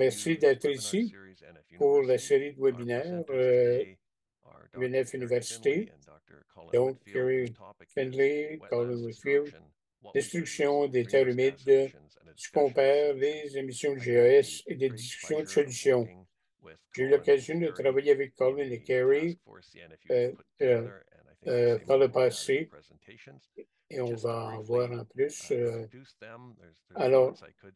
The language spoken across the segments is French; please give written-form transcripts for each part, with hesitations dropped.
merci d'être ici pour la série de webinaires UNF Université. Donc, Kerry Findlay, Colin Whitfield, destruction des terres humides, je compare les émissions de GES et des discussions de solutions. J'ai eu l'occasion de travailler avec Colin et Kerry par le passé et on va en voir en plus. Alors,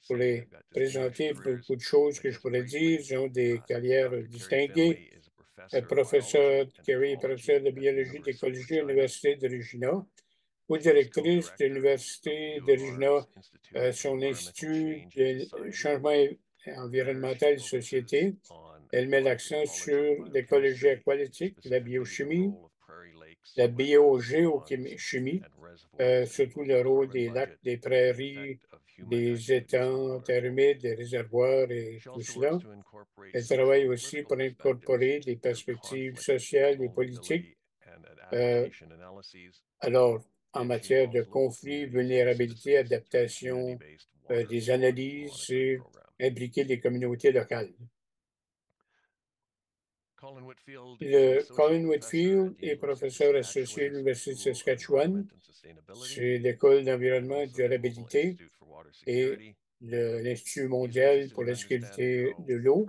pour les présenter, beaucoup de choses que je pourrais dire. Ils ont des carrières distinguées. Professeur Kerry est professeur de biologie d'écologie à l'Université de Regina, co-directrice de l'Université de Regina, son institut de changement environnemental et société. Elle met l'accent sur l'écologie aquatique, la biochimie, la biogéochimie, surtout le rôle des lacs, des prairies, des étangs, terres humides, des réservoirs et tout cela. Elle travaille aussi pour incorporer des perspectives sociales et politiques. Alors, en matière de conflits, vulnérabilité, adaptation, des analyses et impliquer les communautés locales. Colin Whitfield est professeur associé à l'Université de Saskatchewan. C'est l'École d'environnement et de durabilité et l'Institut mondial pour la sécurité de l'eau,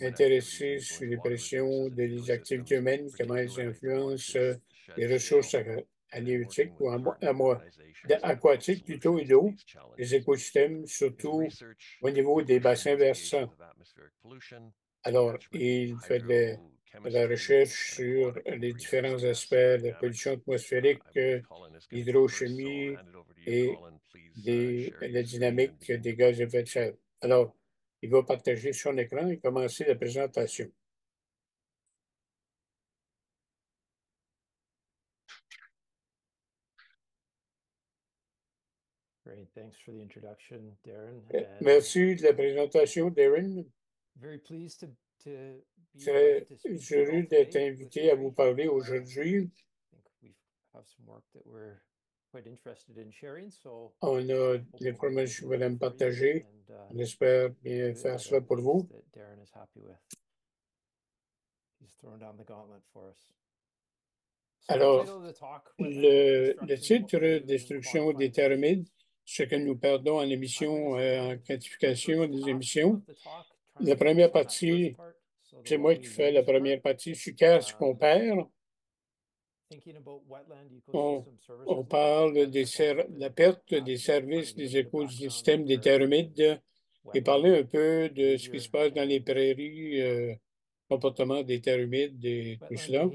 intéressé sur les pressions des activités humaines, comment elles influencent les ressources halieutiques ou aquatiques plutôt et l'eau, les écosystèmes, surtout au niveau des bassins versants. Alors, il fait de la recherche sur les différents aspects de la pollution atmosphérique, l'hydrochimie et la dynamique des gaz à effet de serre. Alors, il va partager son écran et commencer la présentation. Great, thanks for the introduction, Darren. Merci de la présentation, Darren. Very pleased to be Très invited to speak heureux d'être invité à vous parler aujourd'hui. On a l'information que vous allez me partager. On espère bien faire cela pour vous. Alors, le titre « Destruction des terres humides », ce que nous perdons en émissions, en quantification des émissions. La première partie, c'est moi qui fais la première partie. Je suis ce qu'on perd. On parle de la perte des services des écosystèmes des terres humides et parler un peu de ce qui se passe dans les prairies, comportement des terres humides et tout cela.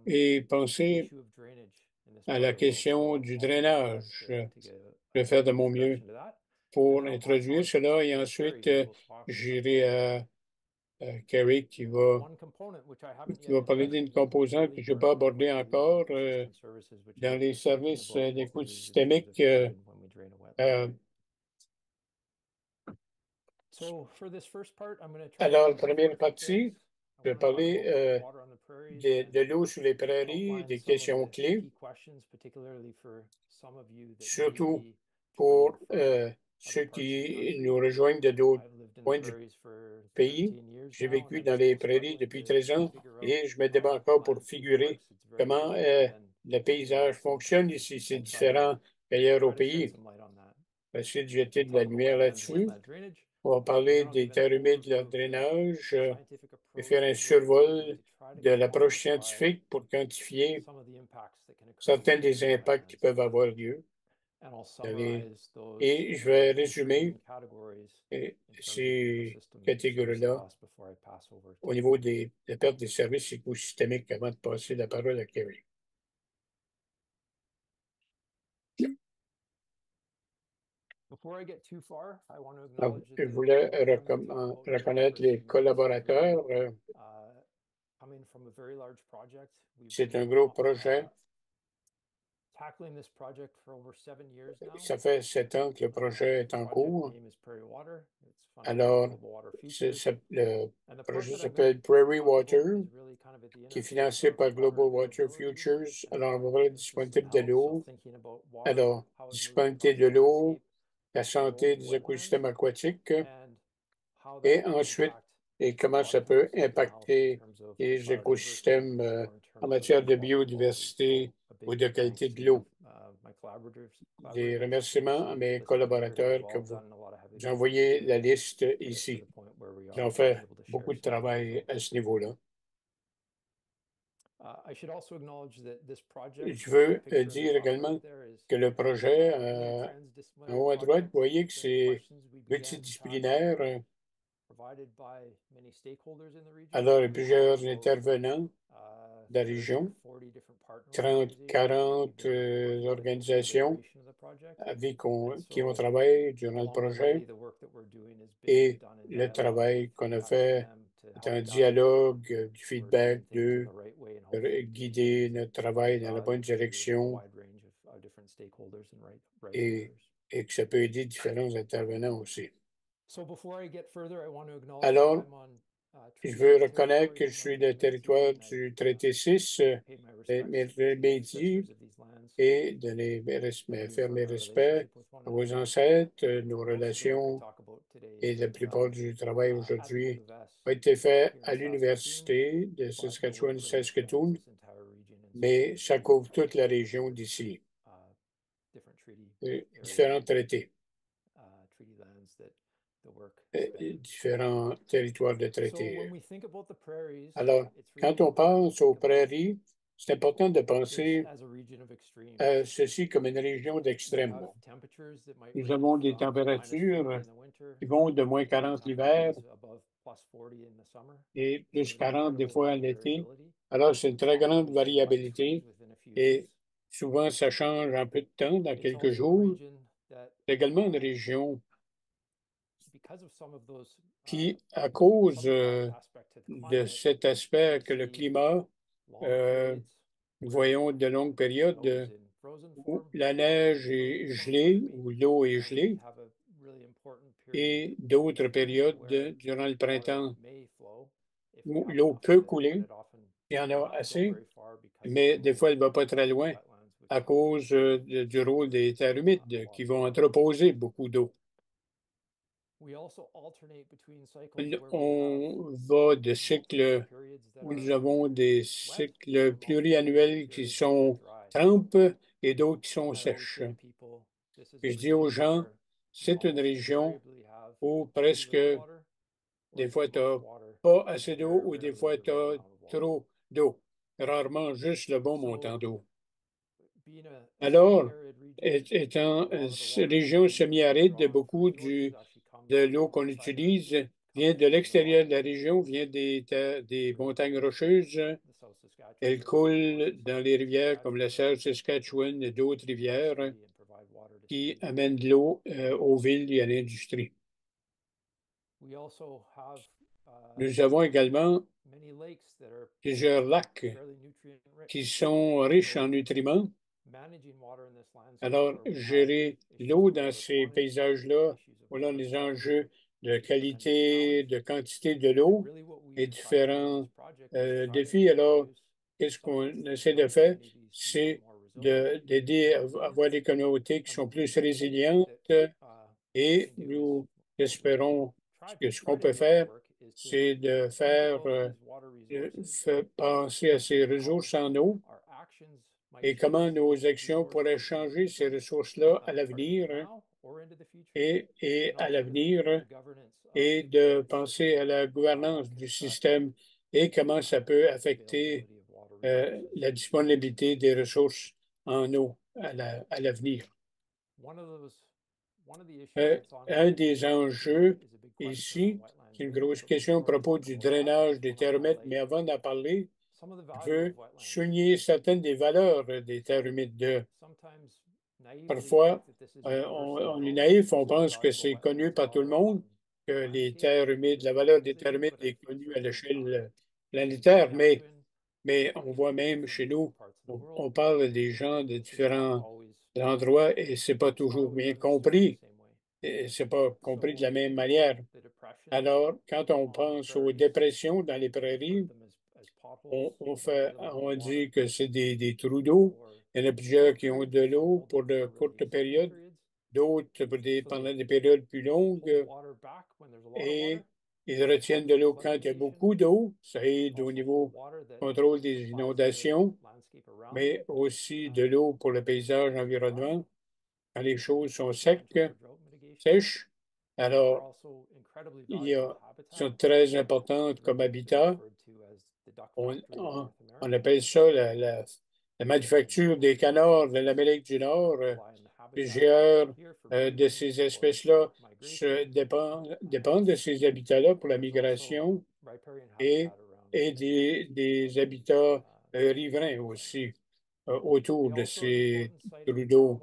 Et penser à la question du drainage. Je vais faire de mon mieux pour introduire cela et ensuite j'irai à Kerry qui va parler d'une composante que je n'ai pas abordée encore dans les services écosystémiques. Alors, la première partie, je vais parler de l'eau sur les prairies, des questions clés, surtout pour ceux qui nous rejoignent de d'autres points du pays. J'ai vécu dans les prairies depuis 13 ans et je me débat encore pour figurer comment le paysage fonctionne ici. C'est différent qu'ailleurs au pays. Je vais essayer de jeter de la lumière là-dessus. On va parler des terres humides, de leur drainage, et faire un survol de l'approche scientifique pour quantifier certains des impacts qui peuvent avoir lieu. Et je vais résumer ces catégories-là au niveau de la perte des services écosystémiques avant de passer la parole à Kerry. Je voulais reconnaître les collaborateurs. C'est un gros projet. Ça fait 7 ans que le projet est en cours. Alors, le projet s'appelle Prairie Water, qui est financé par Global Water Futures. Alors, on va voir la disponibilité de l'eau. Alors, disponibilité de l'eau, la santé des écosystèmes aquatiques et ensuite, et comment ça peut impacter les écosystèmes en matière de biodiversité ou de qualité de l'eau. Des remerciements à mes collaborateurs que vous envoyez la liste ici. Ils ont fait beaucoup de travail à ce niveau-là. Je veux dire également que le projet, en haut à droite, vous voyez que c'est multidisciplinaire. Alors, il y a plusieurs intervenants de la région, 30, 40 organisations avec qui ont travaillé durant le projet. Et le travail qu'on a fait est un dialogue, du feedback, de guider notre travail dans la bonne direction et que ça peut aider différents intervenants aussi. Alors, je veux reconnaître que je suis le territoire du traité 6, mes métiers, et donner faire mes respects à vos ancêtres, nos relations, et la plupart du travail aujourd'hui a été fait à l'Université de Saskatchewan-Saskatoon, mais ça couvre toute la région d'ici, différents traités, différents territoires de traités. Alors, quand on pense aux prairies, c'est important de penser à ceci comme une région d'extrême. Nous avons des températures qui vont de moins 40 l'hiver et plus 40 des fois l'été. Alors, c'est une très grande variabilité et souvent, ça change en peu de temps, dans quelques jours. C'est également une région qui, à cause de cet aspect que le climat, nous voyons de longues périodes où la neige est gelée, où l'eau est gelée, et d'autres périodes durant le printemps où l'eau peut couler. Il y en a assez, mais des fois, elle ne va pas très loin à cause du rôle des terres humides qui vont entreposer beaucoup d'eau. On va de cycles où nous avons des cycles pluriannuels qui sont trempes et d'autres qui sont sèches. Et je dis aux gens, c'est une région où presque des fois tu n'as pas assez d'eau ou des fois tu as trop d'eau. Rarement juste le bon montant d'eau. Alors, étant région semi-aride, beaucoup de l'eau qu'on utilise vient de l'extérieur de la région, vient des montagnes rocheuses. Elle coule dans les rivières comme la Saskatchewan et d'autres rivières qui amènent de l'eau aux villes et à l'industrie. Nous avons également plusieurs lacs qui sont riches en nutriments. Alors, gérer l'eau dans ces paysages-là, voilà les enjeux de qualité, de quantité de l'eau et différents défis. Alors, qu'est-ce qu'on essaie de faire? C'est d'aider à avoir des communautés qui sont plus résilientes et nous espérons que ce qu'on peut faire, c'est de faire penser à ces ressources en eau et comment nos actions pourraient changer ces ressources-là à l'avenir et à l'avenir et de penser à la gouvernance du système et comment ça peut affecter la disponibilité des ressources en eau à l'avenir. Un des enjeux ici, c'est une grosse question à propos du drainage des terres humides, mais avant d'en parler, je veux souligner certaines des valeurs des terres humides. Parfois, on est naïf, on pense que c'est connu par tout le monde, que les terres humides, la valeur des terres humides est connue à l'échelle planétaire, mais on voit même chez nous, on parle des gens de différents endroits et ce n'est pas toujours bien compris. Ce n'est pas compris de la même manière. Alors, quand on pense aux dépressions dans les prairies, on dit que c'est des trous d'eau. Il y en a plusieurs qui ont de l'eau pour de courtes périodes, d'autres pendant des périodes plus longues, et ils retiennent de l'eau quand il y a beaucoup d'eau. Ça aide au niveau contrôle des inondations, mais aussi de l'eau pour le paysage environnement. Quand les choses sont sèches, alors ils sont très importantes comme habitat. On appelle ça la manufacture des canards de l'Amérique du Nord. Plusieurs de ces espèces-là dépendent de ces habitats-là pour la migration et, et des habitats riverains aussi autour de ces trous d'eau.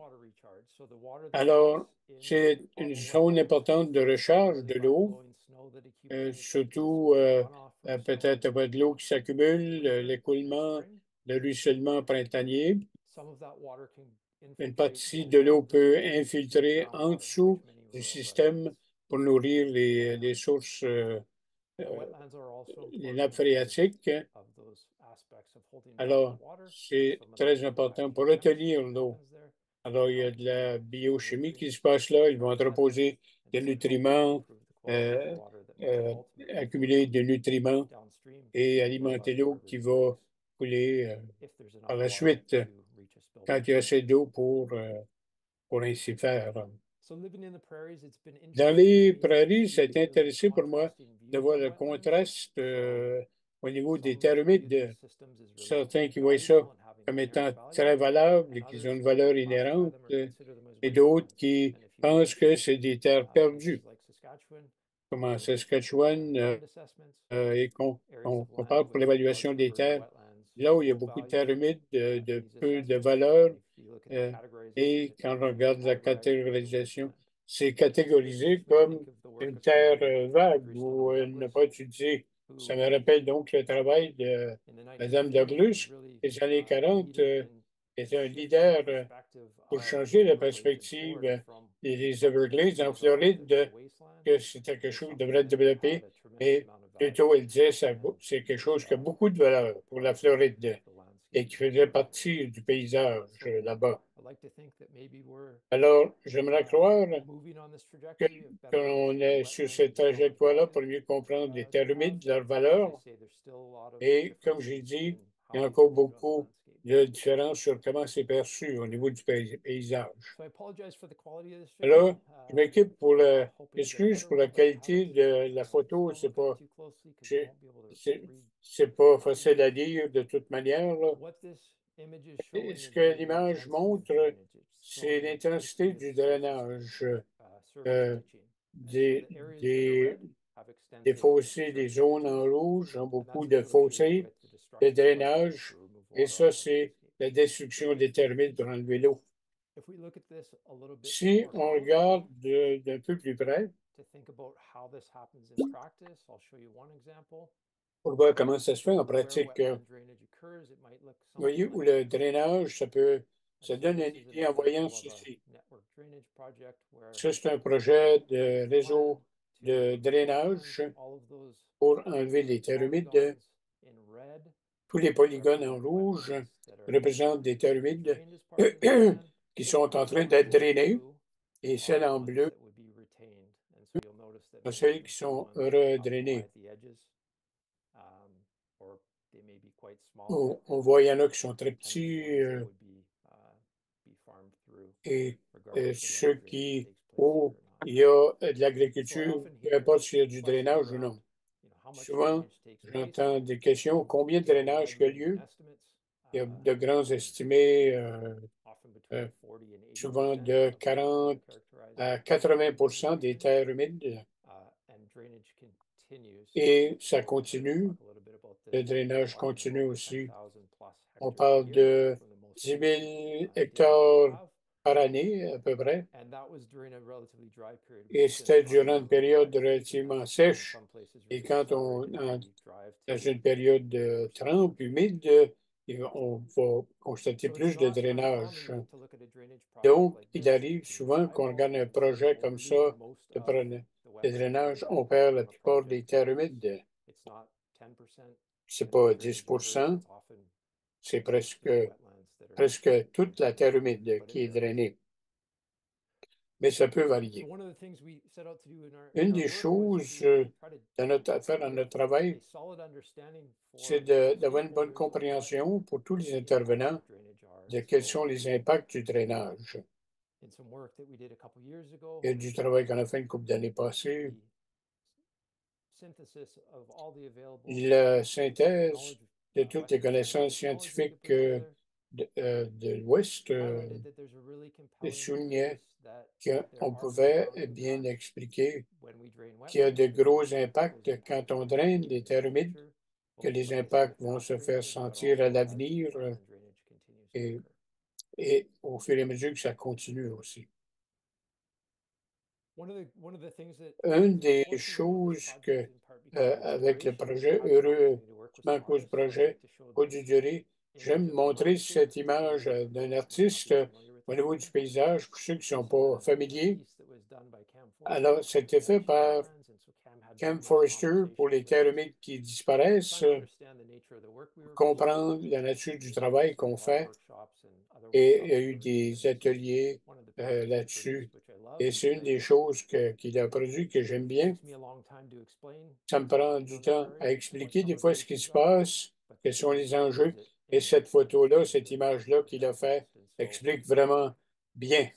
Alors, c'est une zone importante de recharge de l'eau, surtout peut-être de l'eau qui s'accumule, l'écoulement, le ruissellement printanier. Une partie de l'eau peut infiltrer en dessous du système pour nourrir les sources, les nappes phréatiques. Alors, c'est très important pour retenir l'eau. Alors, il y a de la biochimie qui se passe là. Ils vont entreposer des nutriments, accumuler des nutriments et alimenter l'eau qui va couler par la suite quand il y a assez d'eau pour ainsi faire. Dans les prairies, c'est intéressant pour moi de voir le contraste au niveau des terres humides. Certains qui voient ça comme étant très valables et qui ont une valeur inhérente, et d'autres qui pensent que c'est des terres perdues, comme en Saskatchewan, et qu'on parle pour l'évaluation des terres. Là où il y a beaucoup de terres humides, de peu de valeur, euh, et quand on regarde la catégorisation, c'est catégorisé comme une terre vague ou ne pas utilisée. Ça me rappelle donc le travail de Mme Douglas. Les années 40 était un leader pour changer la perspective des Everglades en Floride, que c'était quelque chose qui devrait être développé, mais plutôt elle disait que c'est quelque chose qui a beaucoup de valeur pour la Floride et qui faisait partie du paysage là-bas. Alors, j'aimerais croire qu'on est sur cette trajectoire-là pour mieux comprendre les terres humides, leurs valeurs. Et comme j'ai dit, il y a encore beaucoup de différences sur comment c'est perçu au niveau du paysage. Alors, je m'occupe pour excuse pour la qualité de la photo, c'est pas facile à dire de toute manière, là. Ce que l'image montre, c'est l'intensité du drainage des, des, des fossés, des zones en rouge, ont beaucoup de fossés, de drainage, et ça, c'est la destruction des termites pour enlever l'eau. Si on regarde d'un peu plus près, pour voir comment ça se fait en pratique, vous voyez où le drainage, ça donne une idée en voyant ceci. Ça, c'est un projet de réseau de drainage pour enlever les terres humides. Tous les polygones en rouge représentent des terres humides qui sont en train d'être drainées, et celles en bleu, celles qui sont redrainées. On voit, il y en a qui sont très petits, et ceux où il y a de l'agriculture, peu importe s'il y a du drainage ou non. Souvent, j'entends des questions, combien de drainage a lieu? Il y a de grands estimés, souvent de 40 à 80 des terres humides. Et ça continue. Le drainage continue aussi. On parle de 10 000 hectares par année, à peu près. Et c'était durant une période relativement sèche. Et quand dans une période de trempe humide, on va constater plus de drainage. Donc, il arrive souvent qu'on regarde un projet comme ça de drainage, on perd la plupart des terres humides. C'est pas 10%, c'est presque toute la terre humide qui est drainée. mais ça peut varier. Une des choses à faire dans notre travail, c'est d'avoir une bonne compréhension pour tous les intervenants de quels sont les impacts du drainage. Il y a du travail qu'on a fait une couple d'années passées. La synthèse de toutes les connaissances scientifiques de l'Ouest soulignait qu'on pouvait bien expliquer qu'il y a de gros impacts quand on draine les terres humides, que les impacts vont se faire sentir à l'avenir et au fur et à mesure que ça continue aussi. Une des choses que, avec le projet, heureusement qu'au projet Côte du Durée, j'aime montrer cette image d'un artiste au niveau du paysage, pour ceux qui ne sont pas familiers. Alors, c'était fait par Cam Forrester pour les terres humides qui disparaissent, comprendre la nature du travail qu'on fait. Et il y a eu des ateliers là-dessus. Et c'est une des choses qu'il a produit que j'aime bien. Ça me prend du temps à expliquer des fois ce qui se passe, quels sont les enjeux. Et cette photo-là, cette image-là qu'il a fait explique vraiment bien.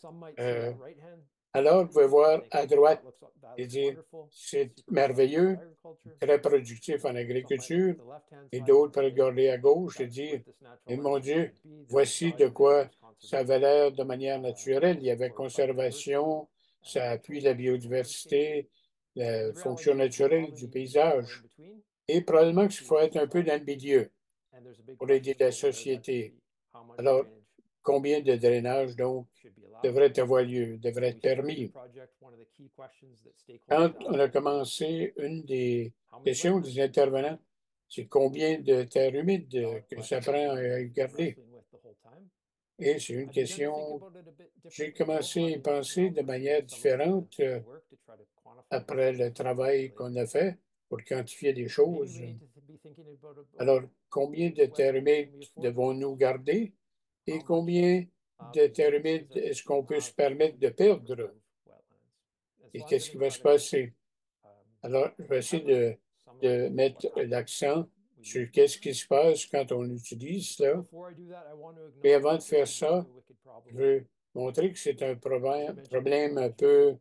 Alors, vous pouvez voir à droite et dire, c'est merveilleux, très productif en agriculture. Et d'autres peuvent regarder à gauche et dire, et mon Dieu, voici de quoi ça avait l'air de manière naturelle. Il y avait conservation, ça appuie la biodiversité, la fonction naturelle du paysage. Et probablement qu'il faut être un peu dans le milieu pour aider la société. Alors, combien de drainage, donc, devrait avoir lieu, devrait être permis? Quand on a commencé, une des questions des intervenants, c'est combien de terres humides que ça prend à garder? Et c'est une question, j'ai commencé à y penser de manière différente après le travail qu'on a fait pour quantifier les choses. Alors, combien de terres humides devons-nous garder et combien de terres humides est-ce qu'on peut se permettre de perdre? Et qu'est-ce qui va se passer? Alors, je vais essayer de mettre l'accent sur qu'est-ce qui se passe quand on utilise cela. Et avant de faire ça, je veux montrer que c'est un problème un peu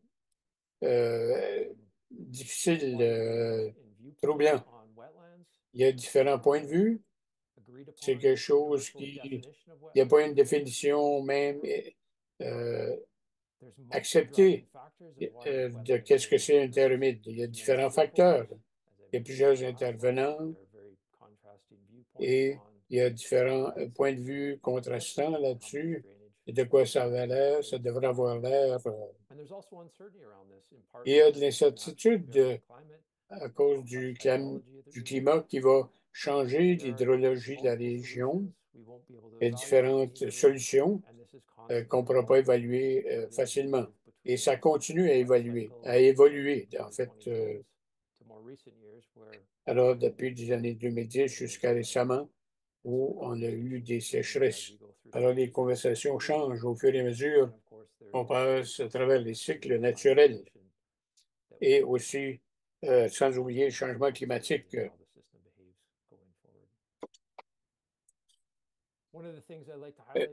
difficile, troublant. Il y a différents points de vue. C'est quelque chose qui... Il n'y a pas une définition même acceptée de qu'est-ce que c'est une terre humide. Il y a différents facteurs. Il y a plusieurs intervenants et il y a différents points de vue contrastants là-dessus. Et de quoi ça avait l'air, ça devrait avoir l'air. Il y a de l'incertitude à cause du climat qui va changer l'hydrologie de la région. Il y a différentes solutions qu'on ne pourra pas évaluer facilement. Et ça continue à évoluer, en fait. Alors, depuis les années 2010 jusqu'à récemment, où on a eu des sécheresses. Alors, les conversations changent au fur et à mesure qu'on passe à travers les cycles naturels et aussi, sans oublier le changement climatique.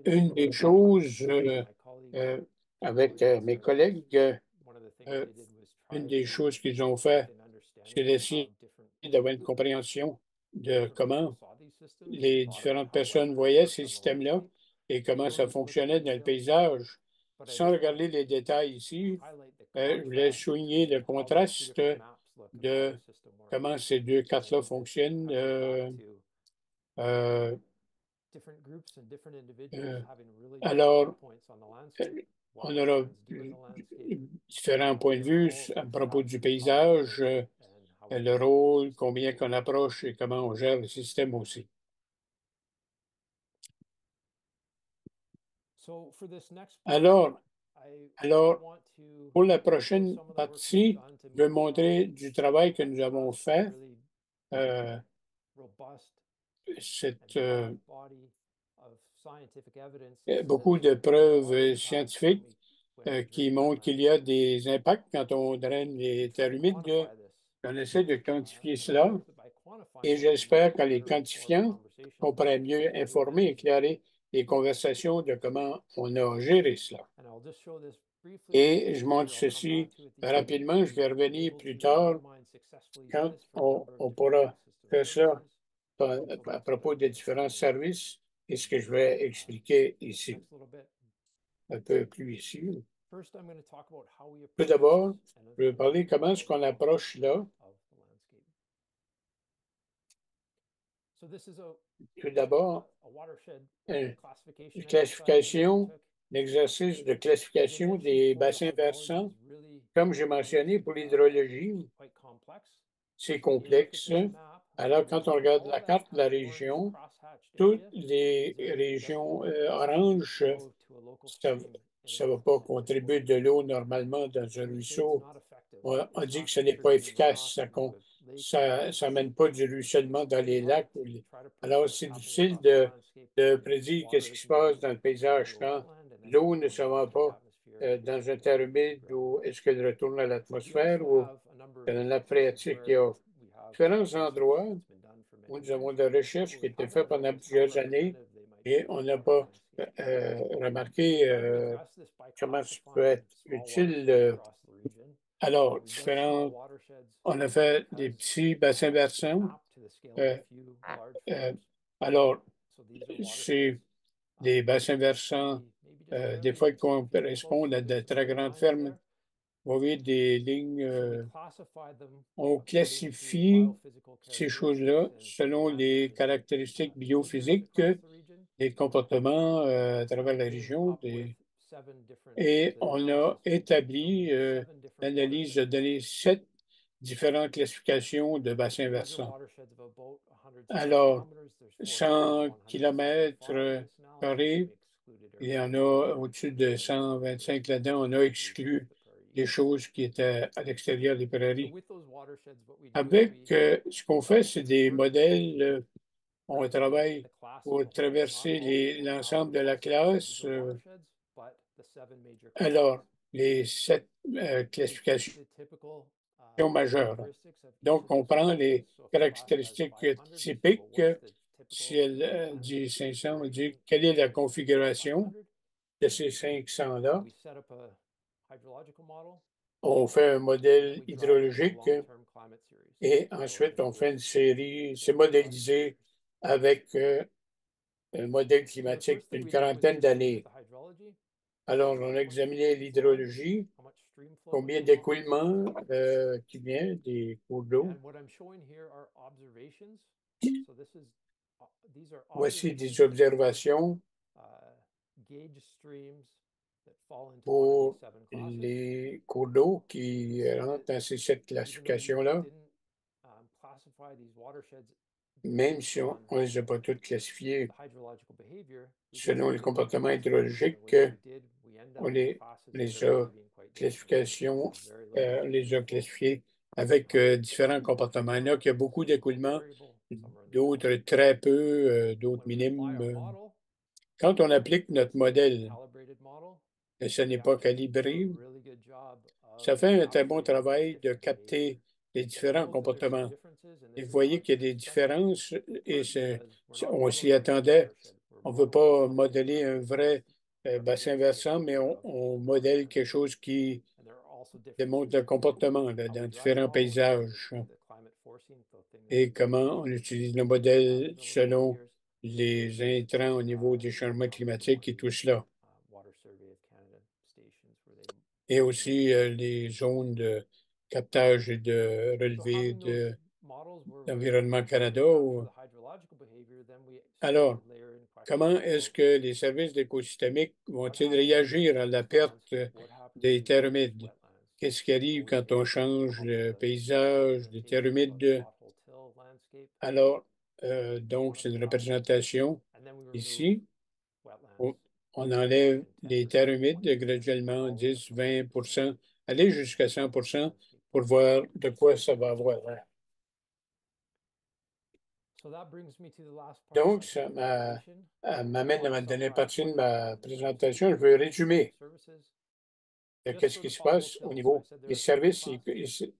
Une des choses avec mes collègues, une des choses qu'ils ont fait, c'est d'essayer d'avoir une compréhension de comment les différentes personnes voyaient ces systèmes-là et comment ça fonctionnait dans le paysage. Sans regarder les détails ici, je voulais souligner le contraste de comment ces deux cartes-là fonctionnent. Alors, on aura différents points de vue à propos du paysage, le rôle, combien qu'on approche et comment on gère le système aussi. Alors, pour la prochaine partie, je vais montrer du travail que nous avons fait. Beaucoup de preuves scientifiques qui montre qu'il y a des impacts quand on draine les terres humides. On essaie de quantifier cela et j'espère qu'en les quantifiant, on pourrait mieux informer, éclairer les conversations de comment on a géré cela. Et je montre ceci rapidement. Je vais revenir plus tard quand on pourra faire ça à propos des différents services et ce que je vais expliquer ici. Un peu plus ici. Tout d'abord, je vais parler comment est-ce qu'on approche là. Tout d'abord, une classification, l'exercice de classification des bassins versants. Comme j'ai mentionné pour l'hydrologie, c'est complexe. Alors, quand on regarde la carte de la région, toutes les régions oranges, ça ne va pas contribuer de l'eau normalement dans un ruisseau. On dit que ce n'est pas efficace, ça n'amène pas du ruissellement dans les lacs. Alors, c'est difficile de prédire ce qui se passe dans le paysage quand l'eau ne se va pas dans un terre humide ou est-ce qu'elle retourne à l'atmosphère ou dans la nappe phréatique. Il y a différents endroits où nous avons des recherches qui étaient faites pendant plusieurs années et on n'a pas remarqué comment ça peut être utile. Alors, on a fait des petits bassins versants. Alors, c'est des bassins versants, des fois qui correspondent à de très grandes fermes. Vous voyez des lignes. On classifie ces choses-là selon les caractéristiques biophysiques des comportements à travers la région. Et on a établi l'analyse de données 7 différentes classifications de bassins versants. Alors, 100 km carrés, il y en a au-dessus de 125 là-dedans. On a exclu des choses qui étaient à l'extérieur des prairies. Avec ce qu'on fait, c'est des modèles. On travaille pour traverser l'ensemble de la classe. Alors, les 7 classifications majeures. Donc, on prend les caractéristiques typiques. Si elle dit 500, on dit quelle est la configuration de ces 500-là. On fait un modèle hydrologique et ensuite on fait une série, c'est modélisé avec un modèle climatique d'une quarantaine d'années. Alors, on a examiné l'hydrologie, combien d'écoulements qui vient des cours d'eau. Voici des observations pour les cours d'eau qui rentrent dans ces 7 classifications-là. Même si on ne les a pas toutes classifiées selon le comportement hydrologique, on les a classifiés avec différents comportements. Il y en a qui ont beaucoup d'écoulements, d'autres très peu, d'autres minimes. Quand on applique notre modèle, et ce n'est pas calibré, ça fait un très bon travail de capter les différents comportements. Et vous voyez qu'il y a des différences et on s'y attendait. On ne veut pas modéler un vrai bassin versant, mais on modèle quelque chose qui démontre le comportement dans différents paysages et comment on utilise le modèle selon les intrants au niveau des changements climatiques et tout cela. Et aussi les zones de captage et de relevé de l'Environnement Canada. Alors, comment est-ce que les services d'écosystémique vont-ils réagir à la perte des terres humides? Qu'est-ce qui arrive quand on change le paysage des terres humides? Alors, donc, c'est une représentation ici. On enlève les terres humides graduellement 10, 20 aller jusqu'à 100 pour voir de quoi ça va avoir l'air. Donc, ça m'amène à ma dernière partie de ma présentation. Je vais résumer. qu'est-ce qui se passe au niveau des services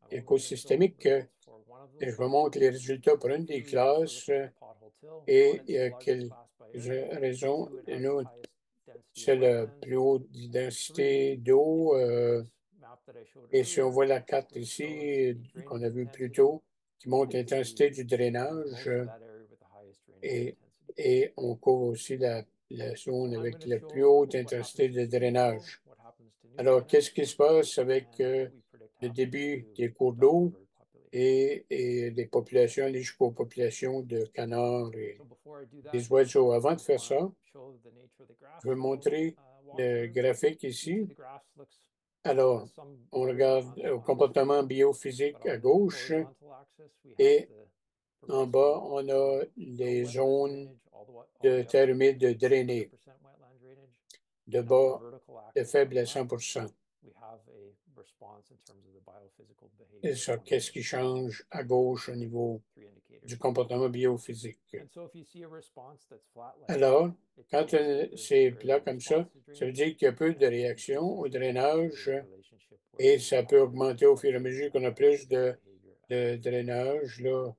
écosystémiques. Je vous montre les résultats pour une des classes et il y a quelques raisons. C'est la plus haute densité d'eau. Et si on voit la carte ici, qu'on a vue plus tôt, qui montre l'intensité du drainage, et on couvre aussi la zone avec la plus haute intensité de drainage. Alors, qu'est-ce qui se passe avec le débit des cours d'eau et les populations, les jusqu'aux populations de canards et des oiseaux? Avant de faire ça, je vais montrer le graphique ici. Alors, on regarde le comportement biophysique à gauche et en bas, on a les zones de terre humide drainées, de bas, de faible à 100%. Et ça, qu'est-ce qui change à gauche au niveau du comportement biophysique? Alors, quand c'est plat comme ça veut dire qu'il y a peu de réaction au drainage et ça peut augmenter au fur et à mesure qu'on a plus de drainage. Là,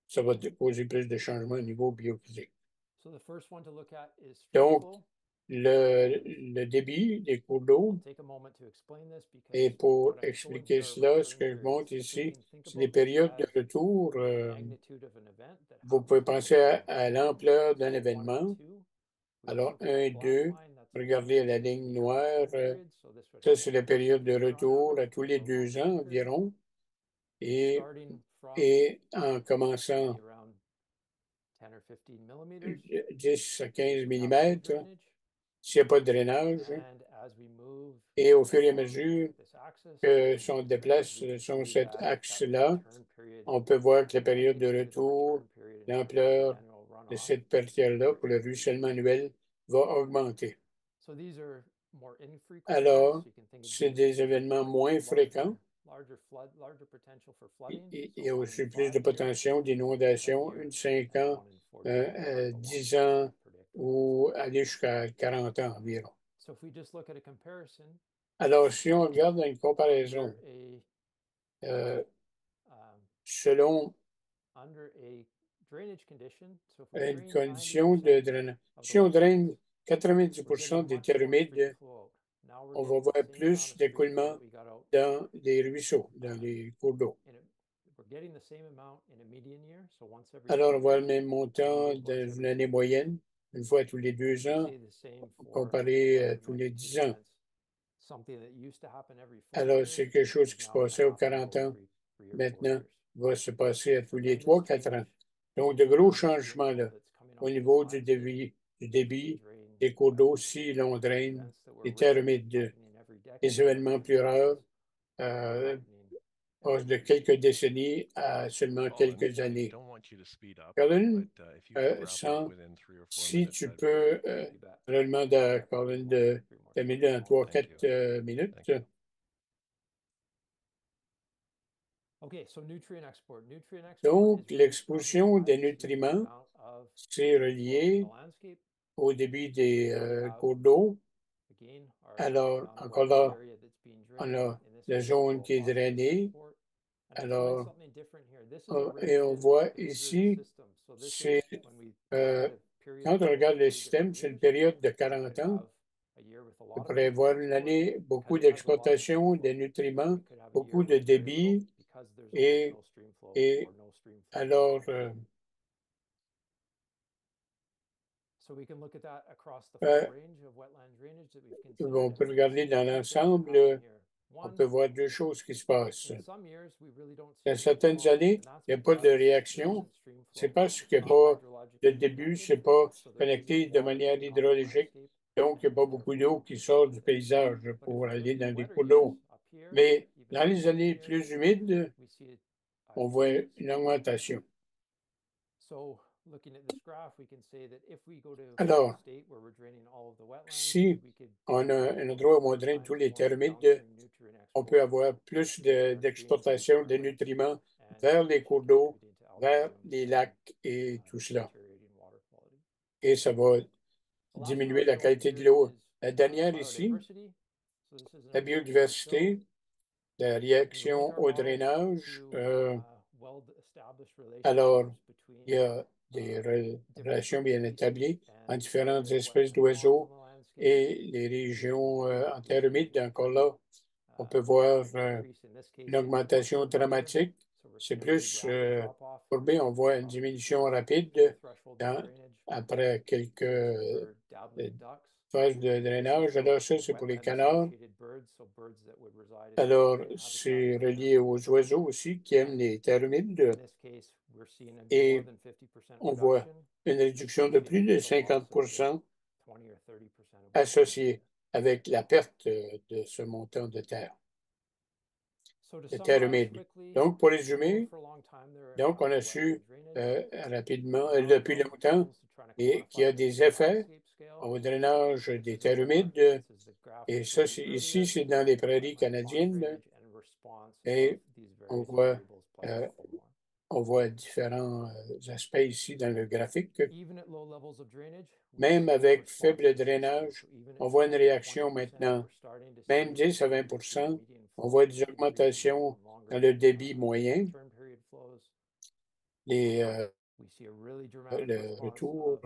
ça va causer plus de changements au niveau biophysique. Donc, le débit des cours d'eau. Et pour expliquer cela, ce que je montre ici, c'est les périodes de retour. Vous pouvez penser à l'ampleur d'un événement. Alors, 1, 2, regardez la ligne noire. Ça, c'est la période de retour à tous les 2 ans environ. Et en commençant 10 à 15 millimètres, s'il n'y a pas de drainage. Et au fur et à mesure que on déplace sur cet axe-là, on peut voir que la période de retour, l'ampleur de cette période-là pour le ruissellement annuel va augmenter. Alors, c'est des événements moins fréquents. Il y a aussi plus de potentiel d'inondation, 5 ans, 10 ans ou aller jusqu'à 40 ans environ. Alors, si on regarde une comparaison, selon une condition de drainage, si on draine 90% des terres humides, on va voir plus d'écoulement dans les ruisseaux, dans les cours d'eau. Alors, on voit le même montant dans une année moyenne, une fois tous les 2 ans, comparé à tous les 10 ans. Alors, c'est quelque chose qui se passait aux 40 ans. Maintenant, va se passer à tous les 3-4 ans. Donc, de gros changements là, au niveau du débit des cours d'eau, si l'on draine les terres humides. Les événements plus rares passent de quelques décennies à seulement quelques années. Colin, si tu peux, je demande à Colin de terminer dans 3-4 minutes. Donc, l'exposition des nutriments, c'est relié au débit des cours d'eau. Alors, encore là, on a la zone qui est drainée. Alors, et on voit ici, c'est quand on regarde le système, c'est une période de 40 ans. On pourrait voir une année, beaucoup d'exportation des nutriments, beaucoup de débit, et alors, on peut regarder dans l'ensemble, on peut voir 2 choses qui se passent. Dans certaines années, il n'y a pas de réaction. C'est parce que pas le début, c'est pas connecté de manière hydrologique. Donc, il n'y a pas beaucoup d'eau qui sort du paysage pour aller dans des cours d'eau. Mais dans les années plus humides, on voit une augmentation. Alors, si on a un endroit où on draine tous les terres humides, on peut avoir plus d'exportation de nutriments vers les cours d'eau, vers les lacs et tout cela. Et ça va diminuer la qualité de l'eau. La dernière ici, la biodiversité, la réaction au drainage. Alors, il y a des relations bien établies entre différentes espèces d'oiseaux et les régions en terre humide. Encore là, on peut voir une augmentation dramatique. C'est plus courbé, on voit une diminution rapide après quelques phases de drainage. Alors ça, c'est pour les canards. Alors, c'est relié aux oiseaux aussi qui aiment les terres humides. Et on voit une réduction de plus de 50% associée avec la perte de ce montant de terre humide. Donc, pour résumer, donc on a su rapidement, depuis longtemps, qu'il y a des effets au drainage des terres humides. Et ça, ici, c'est dans les prairies canadiennes. Et on voit différents aspects ici dans le graphique. Même avec faible drainage, on voit une réaction maintenant. Même 10 à 20%, on voit des augmentations dans le débit moyen. Le retour,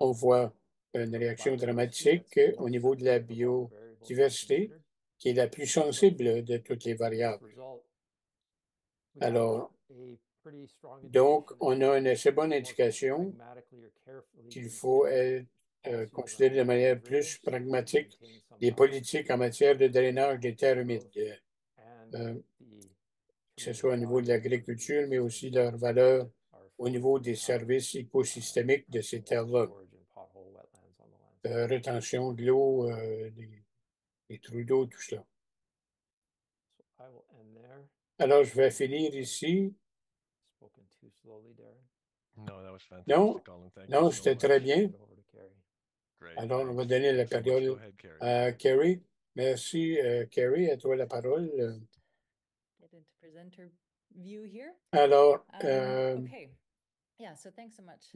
on voit une réaction dramatique au niveau de la biodiversité, qui est la plus sensible de toutes les variables. Alors, donc, on a une assez bonne indication qu'il faut considérer de manière plus pragmatique les politiques en matière de drainage des terres humides, que ce soit au niveau de l'agriculture, mais aussi leur valeur au niveau des services écosystémiques de ces terres-là. Rétention de l'eau, les trous d'eau, tout cela. Alors, je vais finir ici. Non, non, c'était très bien. Alors, on va donner la parole à Carrie. Merci, Carrie. À toi la parole. Alors,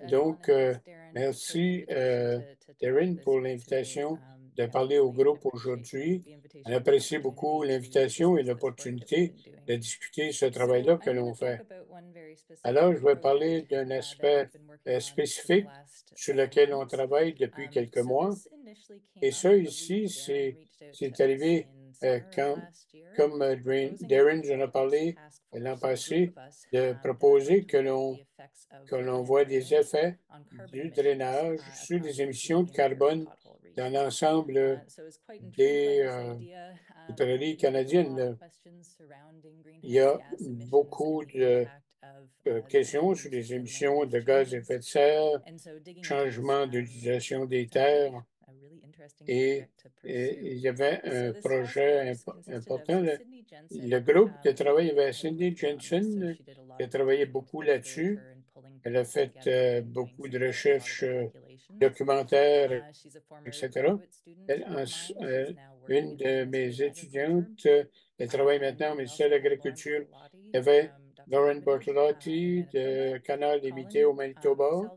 donc, merci, Darren, pour l'invitation de parler au groupe aujourd'hui. On apprécie beaucoup l'invitation et l'opportunité de discuter ce travail-là que l'on fait. Alors, je vais parler d'un aspect spécifique sur lequel on travaille depuis quelques mois. Et ça, ici, c'est arrivé comme Darren en a parlé l'an passé, de proposer que l'on voit des effets du drainage sur les émissions de carbone dans l'ensemble des prairies canadiennes. Il y a beaucoup de questions sur les émissions de gaz à effet de serre, changement d'utilisation des terres. Et il y avait un projet important. Le groupe de travail, il y avait Cindy Jensen qui a travaillé beaucoup là-dessus. Elle a fait beaucoup de recherches documentaires, etc. Une de mes étudiantes, elle travaille maintenant au ministère de l'Agriculture. Il y avait Lauren Bortolotti de Canal limité au Manitoba.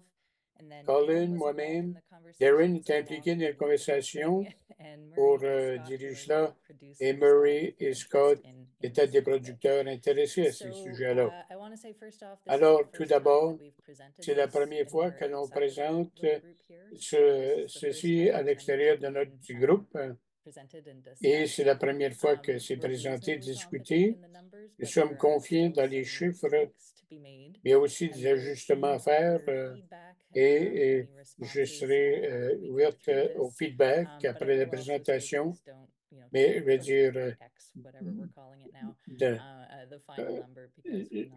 Colin, moi-même, Darren est impliqué dans la conversation pour diriger cela, et Murray et Scott étaient des producteurs intéressés à ces sujets-là. Alors, tout d'abord, c'est la première fois que l'on présente ceci à l'extérieur de notre petit groupe, et c'est la première fois que c'est présenté, discuté. Nous sommes confiants dans les chiffres, mais il y a aussi des ajustements à faire, et je serai ouverte au feedback après la présentation, mais je vais dire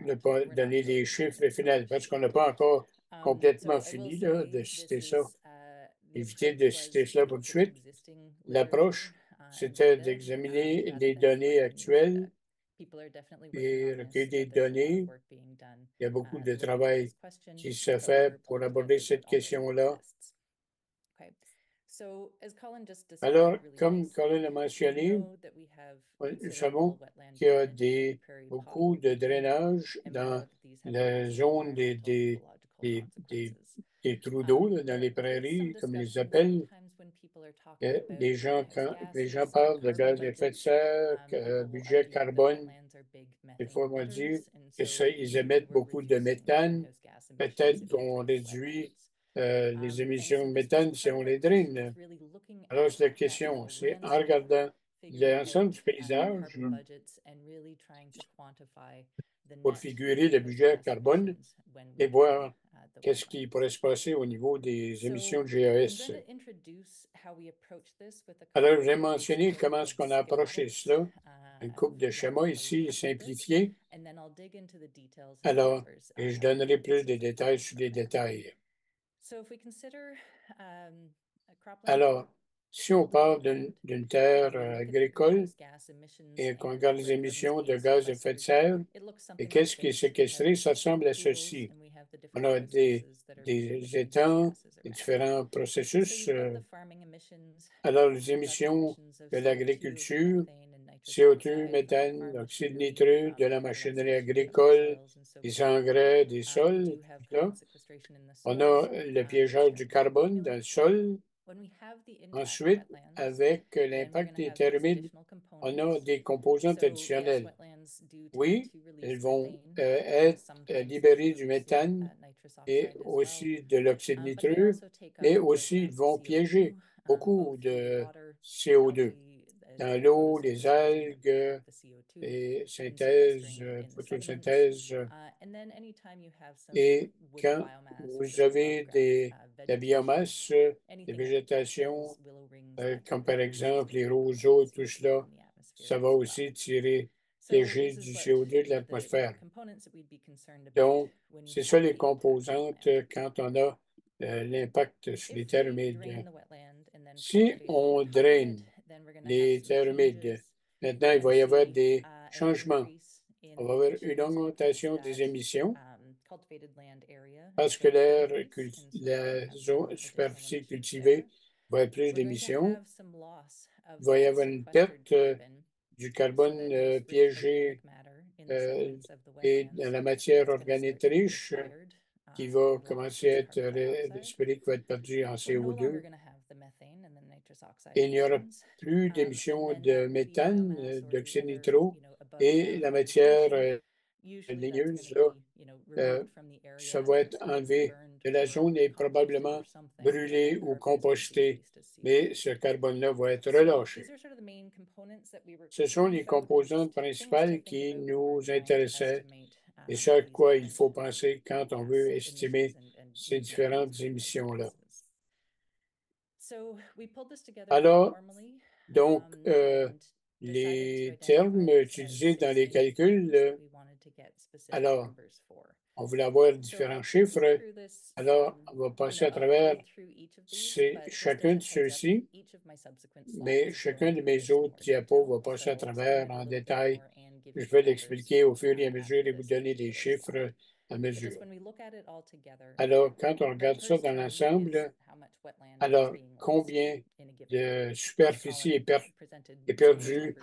ne pas donner les chiffres finaux parce qu'on n'a pas encore complètement fini là, de citer ça. Éviter de citer cela pour de suite. L'approche, c'était d'examiner les données actuelles et recueillir des données. Il y a beaucoup de travail qui se fait pour aborder cette question-là. Alors, comme Colin a mentionné, nous savons qu'il y a beaucoup de drainage dans la zone des trous d'eau, dans les prairies, comme ils les appellent. Les gens, quand les gens parlent de gaz à effet de serre, budget carbone, des fois, on dit qu'ils émettent beaucoup de méthane. Peut-être qu'on réduit les émissions de méthane si on les draine. Alors, c'est la question, c'est en regardant l'ensemble du paysage pour figurer le budget carbone et voir qu'est-ce qui pourrait se passer au niveau des émissions de GES. Alors, j'ai mentionné comment est-ce qu'on a approché cela. Une couple de schémas ici simplifiés. Alors, et je donnerai plus de détails sur les détails. Alors, si on parle d'une terre agricole et qu'on regarde les émissions de gaz à effet de serre, et qu'est-ce qui est séquestré, ça ressemble à ceci. On a des étangs, des différents processus. Alors, les émissions de l'agriculture, CO2, méthane, oxyde nitreux, de la machinerie agricole, des engrais, des sols, tout ça. On a le piégeage du carbone dans le sol. Ensuite, avec l'impact des terres humides, on a des composantes additionnelles. Oui, elles vont être libérées du méthane et aussi de l'oxyde nitreux, et aussi ils vont piéger beaucoup de CO2 dans l'eau, les algues, et synthèse, photosynthèse. Et quand vous avez de la biomasse, des végétations, comme par exemple les roseaux et tout cela, ça va aussi piéger du CO2 de l'atmosphère. Donc, c'est ça les composantes quand on a l'impact sur les terres humides. Si on draine les terres humides, maintenant, il va y avoir des changements. On va avoir une augmentation des émissions parce que la superficie cultivée va avoir plus d'émissions. Il va y avoir une perte du carbone piégé et de la matière organique riche qui va commencer à être respirée, qui va être perdue en CO2. Et il n'y aura plus d'émissions de méthane, d'oxyde nitro et la matière ligneuse, là, ça va être enlevé de la zone et probablement brûlé ou composté, mais ce carbone-là va être relâché. Ce sont les composantes principales qui nous intéressaient et ce à quoi il faut penser quand on veut estimer ces différentes émissions-là. Alors, donc, les termes utilisés dans les calculs, alors, on voulait avoir différents chiffres. Alors, on va passer à travers chacun de ceux-ci, mais chacun de mes autres diapos va passer à travers en détail. Je vais l'expliquer au fur et à mesure et vous donner les chiffres à mesure. Alors, quand on regarde ça dans l'ensemble, alors, combien de superficie est perdue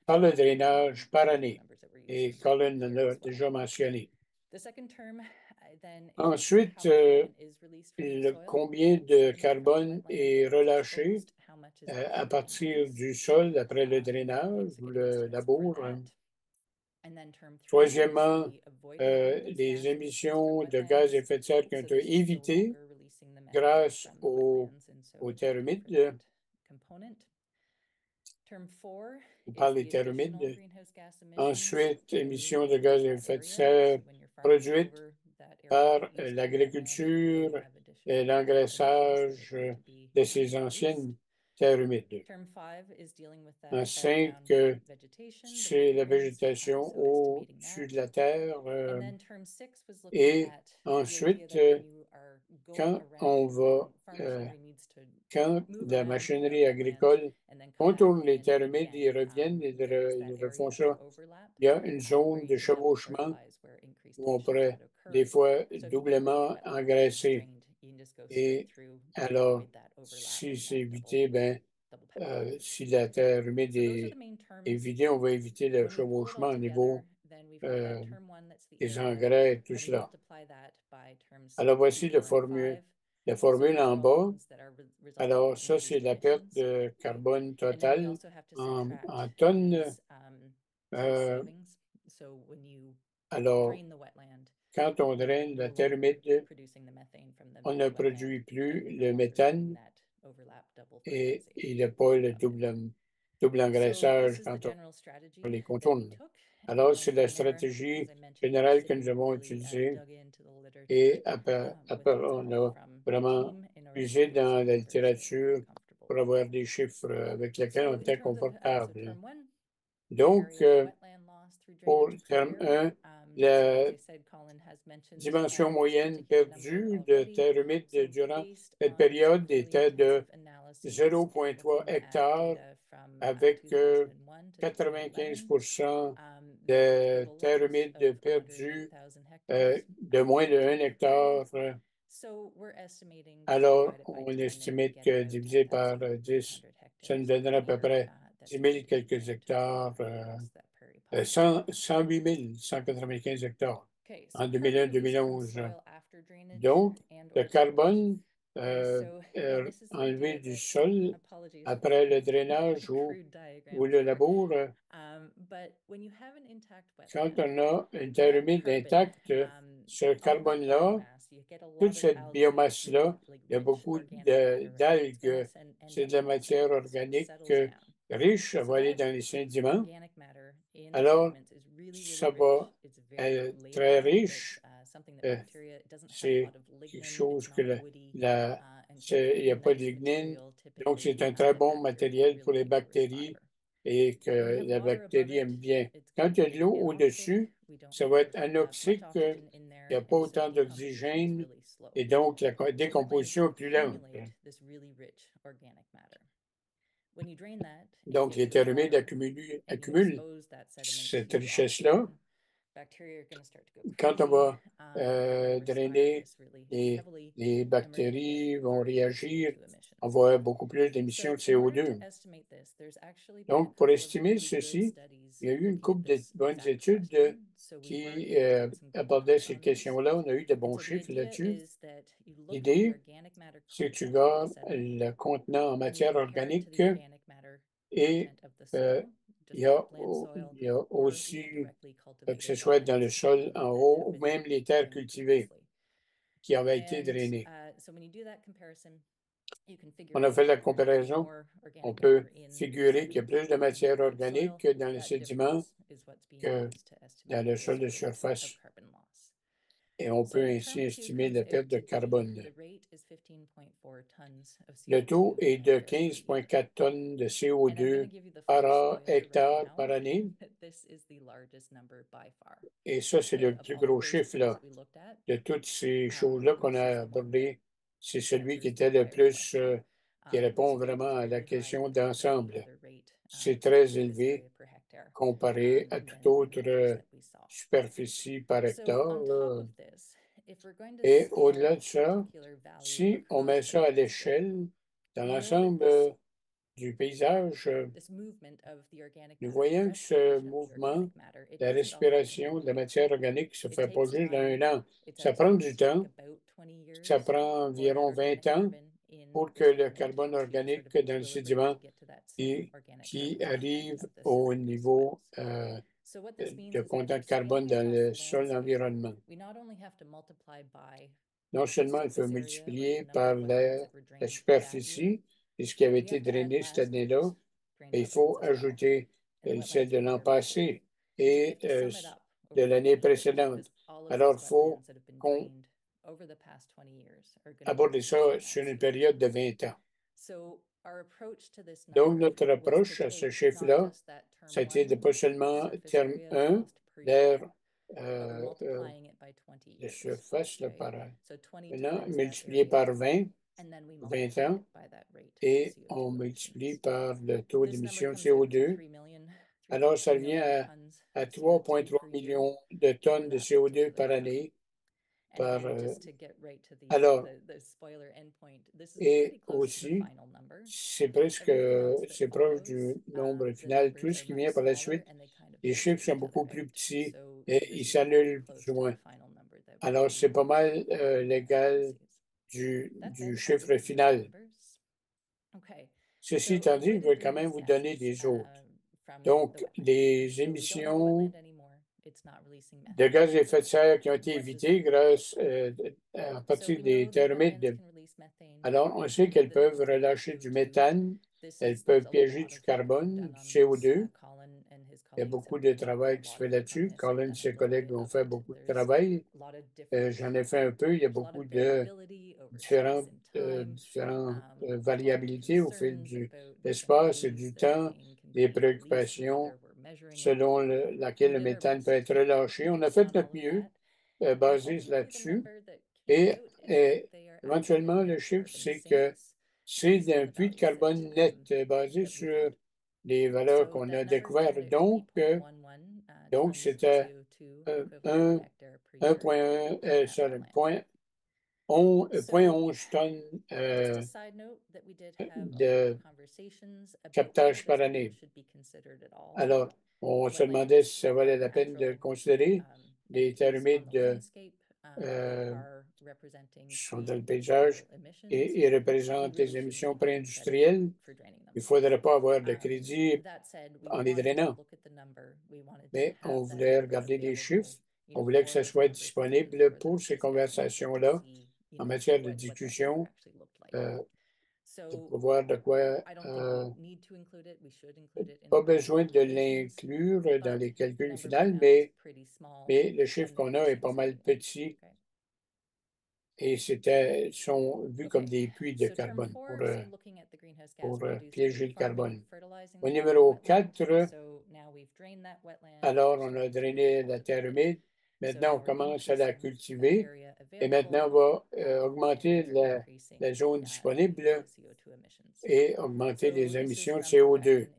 par le drainage par année? Et Colin en a déjà mentionné. Ensuite, combien de carbone est relâché à partir du sol après le drainage ou le labour. Troisièmement, les émissions de gaz à effet de serre qui ont été évitées grâce aux terres humides. On parle des terres humides. Ensuite, émissions de gaz à effet de serre produites par l'agriculture et l'engraissage de ces anciennes terres humides. En 5, c'est la végétation au-dessus de la terre. Et ensuite, quand la machinerie agricole contourne les terres humides, ils reviennent et ils refont ça. Il y a une zone de chevauchement où on pourrait des fois doublement engraisser. Et alors, si c'est évité, si la terre humide est vidée, on va éviter le chevauchement au niveau des engrais et tout cela. Alors, voici la formule la formule en bas. Alors, ça, c'est la perte de carbone totale en tonnes. Alors, quand on draine la terre humide, on ne produit plus le méthane et il n'y a pas le double engraissage quand on les contourne. Alors, c'est la stratégie générale que nous avons utilisée et après, on a vraiment puisé dans la littérature pour avoir des chiffres avec lesquels on était confortable. Donc, pour le terme 1, la dimension moyenne perdue de terre humide durant cette période était de 0,3 hectares avec 95 de terre humide perdue de moins de 1 hectare. Alors, on estime que divisé par 10, ça nous donnera à peu près 10 000 quelques hectares, 108 195 hectares en 2001-2011. Donc, le carbone enlevé du sol après le drainage ou le labour, quand on a une terre humide intacte, ce carbone-là, toute cette biomasse-là, il y a beaucoup d'algues, c'est de la matière organique riche, ça va aller dans les sédiments. Alors, ça va être très riche. C'est quelque chose que il n'y a pas de lignine. Donc, c'est un très bon matériel pour les bactéries et que la bactérie aime bien. Quand il y a de l'eau au-dessus, ça va être anoxique, il n'y a pas autant d'oxygène et donc la décomposition est plus lente. Donc, les terres humides accumulent cette richesse-là. Quand on va drainer, les bactéries vont réagir, on va avoir beaucoup plus d'émissions de CO2. Donc, pour estimer ceci, il y a eu une couple de bonnes études qui abordaient ces questions-là. On a eu de bons chiffres là-dessus. L'idée, c'est que tu gardes le contenant en matière organique et il y a aussi que ce soit dans le sol en haut ou même les terres cultivées qui avaient été drainées. On a fait la comparaison. On peut figurer qu'il y a plus de matière organique dans les sédiments que dans le sol de surface. Et on peut ainsi estimer la perte de carbone. Le taux est de 15,4 tonnes de CO2 par hectare par année. Et ça, c'est le plus gros chiffre là, de toutes ces choses-là qu'on a abordées. C'est celui qui était le plus, qui répond vraiment à la question d'ensemble. C'est très élevé comparé à toute autre superficie par hectare. Et au-delà de ça, si on met ça à l'échelle, dans l'ensemble du paysage, nous voyons que ce mouvement, la respiration de la matière organique, ne se fait pas juste dans un an. Ça prend du temps. Ça prend environ 20 ans pour que le carbone organique dans le sédiment qui arrive au niveau de content de carbone dans le sol environnement. Non seulement il faut multiplier par la superficie et ce qui avait été drainé cette année-là, mais il faut ajouter celle de l'an passé et de l'année précédente. Alors, il faut qu'on aborde ça sur une période de 20 ans. Donc, notre approche à ce chiffre-là, ça a été de pas seulement terme 1, l'air de surface là, par maintenant, multiplié par 20 ans, et on multiplie par le taux d'émission de CO2. Alors, ça revient à 3,3 millions de tonnes de CO2 par année. Alors, et aussi, c'est proche du nombre final. Tout ce qui vient par la suite, les chiffres sont beaucoup plus petits et ils s'annulent plus ou moins. Alors, c'est pas mal légal du chiffre final. Ceci étant dit, je vais quand même vous donner des autres. Donc, les émissions de gaz à effet de serre qui ont été évitées grâce à partir des thermites. Alors, on sait qu'elles peuvent relâcher du méthane, elles peuvent piéger du carbone, du CO2. Il y a beaucoup de travail qui se fait là-dessus. Colin et ses collègues ont fait beaucoup de travail. J'en ai fait un peu. Il y a beaucoup de différentes variabilités au fil de l'espace et du temps, des préoccupations selon laquelle le méthane peut être relâché. On a fait notre mieux basé là-dessus. Et éventuellement, le chiffre, c'est que c'est un puits de carbone net basé sur les valeurs qu'on a découvertes. Donc c'était 0,11 tonnes de captage par année. Alors, on se demandait si ça valait la peine de considérer les thermites qui sont dans le paysage et ils représentent les émissions pré-industrielles. Il ne faudrait pas avoir de crédit en les drainant. Mais on voulait regarder les chiffres. On voulait que ça soit disponible pour ces conversations-là en matière de discussion pour voir de quoi. Pas besoin de l'inclure dans les calculs finaux, mais le chiffre qu'on a est pas mal petit et sont vus comme des puits de carbone pour piéger le carbone. Au numéro 4, alors on a drainé la terre humide. Maintenant, on commence à la cultiver et maintenant, on va augmenter la zone disponible et augmenter les émissions de CO2.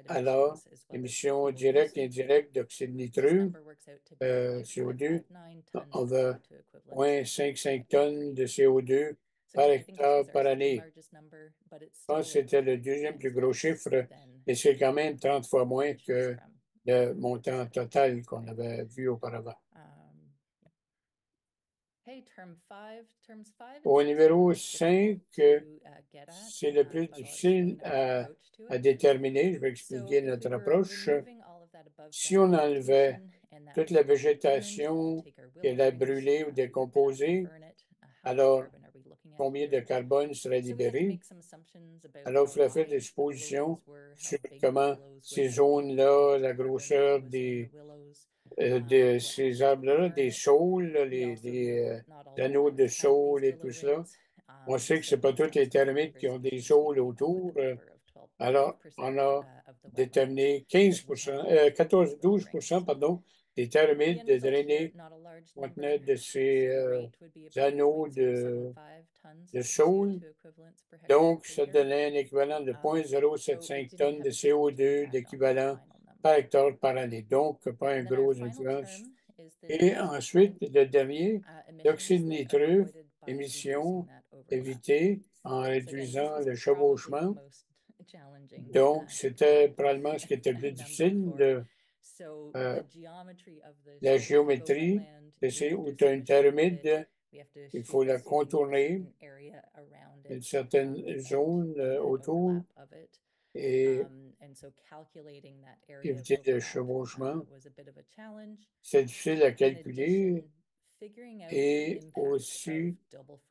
Alors, émissions directes et indirectes d'oxyde nitreux, CO2, on va 0,55 tonnes de CO2 par hectare par année. Je pense que c'était le deuxième plus gros chiffre, mais c'est quand même 30 fois moins que le montant total qu'on avait vu auparavant. Au numéro 5, c'est le plus difficile à déterminer. Je vais expliquer notre approche. Si on enlevait toute la végétation qu'elle a brûlée ou décomposée, alors combien de carbone serait libéré? Alors, il faudrait faire des suppositions sur comment ces zones-là, la grosseur de ces arbres-là, des saules, les anneaux de saules et tout cela. On sait que ce n'est pas tous les thermites qui ont des saules autour. Alors, on a déterminé 12 des thermites de drainés contenaient de ces anneaux de saules. Donc, ça donnait un équivalent de 0,075 tonnes de CO2 d'équivalent par hectare par année. Donc, pas une grosse influence. Et ensuite, le dernier, l'oxyde nitreux, émissions évitées en réduisant le chevauchement. Donc, c'était probablement ce qui était plus difficile, la géométrie. C'est où tu as une terre humide, il faut la contourner, une certaine zone autour et éviter le chevauchement. C'est difficile à calculer et aussi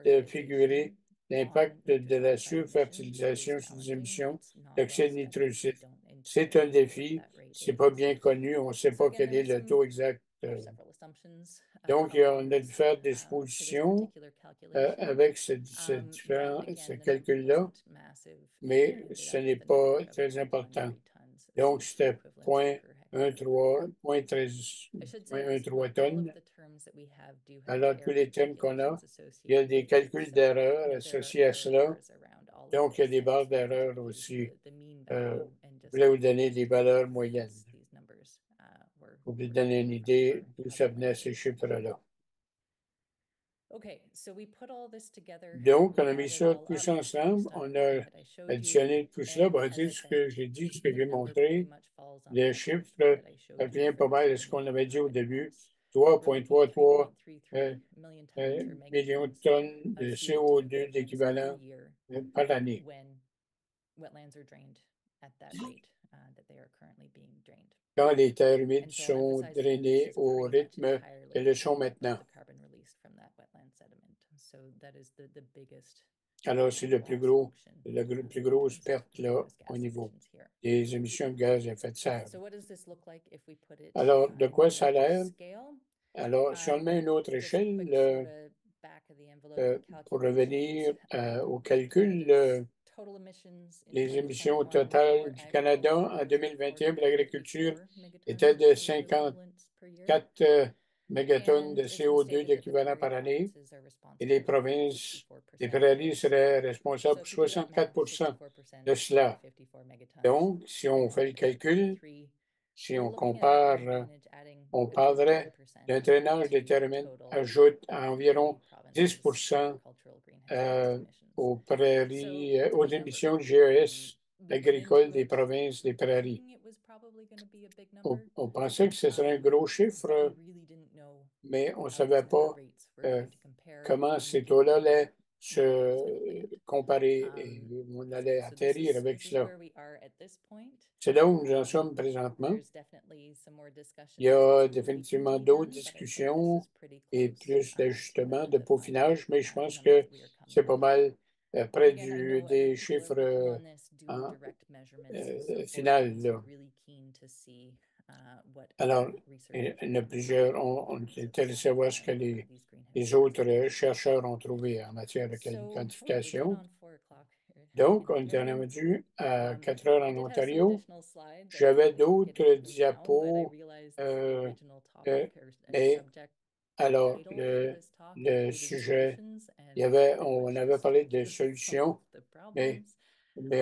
de figurer l'impact de la surfertilisation sur les émissions d'oxyde nitreux. C'est un défi, ce n'est pas bien connu, on ne sait pas quel est le taux exact. Donc, on a dû faire des suppositions avec ce calcul-là, mais ce n'est pas très important. Donc, c'était 0,13 tonnes. Alors, tous les termes qu'on a, il y a des calculs d'erreur associés à cela. Donc, il y a des barres d'erreur aussi. Je voulais vous donner des valeurs moyennes pour vous donner une idée d'où ça venait ces chiffres-là. Donc, on a mis ça tous ensemble. On a additionné tout cela. Ce que j'ai dit, ce que j'ai montré, les chiffres, ça vient pas mal de ce qu'on avait dit au début. 3,33 millions de tonnes de CO2 d'équivalent par année. Quand les terres humides sont drainées au rythme qu'elles le sont maintenant. Alors, c'est la plus grosse perte là, au niveau des émissions de gaz à effet de serre. Alors, de quoi ça a l'air? Alors, si on met une autre échelle, pour revenir au calcul, les émissions totales du Canada en 2021 pour l'agriculture étaient de 54 mégatonnes de CO2 d'équivalent par année et les provinces des prairies seraient responsables pour 64 de cela. Donc, si on fait le calcul, si on compare, on parlerait d'un drainage des terres humides ajoute à environ 10 aux prairies, aux émissions de GES agricoles des provinces des prairies. On pensait que ce serait un gros chiffre, mais on ne savait pas comment ces taux-là allaient se comparer et on allait atterrir avec cela. C'est là où nous en sommes présentement. Il y a définitivement d'autres discussions et plus d'ajustements, de peaufinage, mais je pense que c'est pas mal près des chiffres finales. Là. Alors, il y en a plusieurs. On est intéressé à voir ce que les autres chercheurs ont trouvé en matière de quantification. Donc, on est rendu à 4 heures en Ontario. J'avais d'autres diapos. Et alors, le sujet, on avait parlé de solutions, mais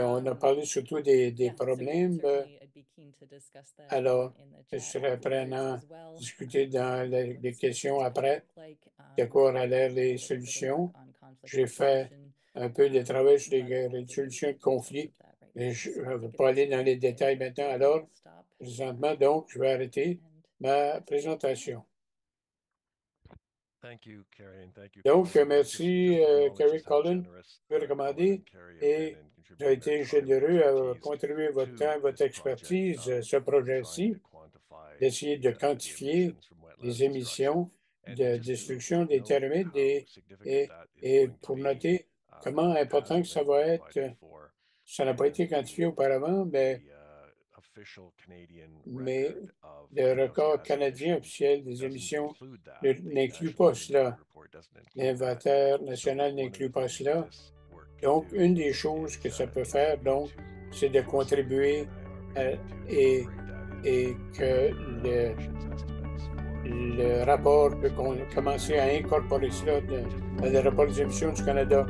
on a parlé surtout des problèmes. Alors, je serais prêt à discuter dans les questions après de quoi auraient l'air les solutions. J'ai fait un peu de travail sur les résolutions de conflits, mais je ne vais pas aller dans les détails maintenant. Alors, présentement, donc, je vais arrêter ma présentation. Donc, merci, Kerry Collin, pour recommander et vous avez été généreux à contribuer votre temps, votre expertise à ce projet-ci, d'essayer de quantifier les émissions de destruction des terres humides et pour noter comment important que ça va être. Ça n'a pas été quantifié auparavant, mais le record canadien officiel des émissions n'inclut pas cela. L'inventaire national n'inclut pas cela. Donc, une des choses que ça peut faire, donc, c'est de contribuer et que le rapport peut commencer à incorporer cela dans le rapport des émissions du Canada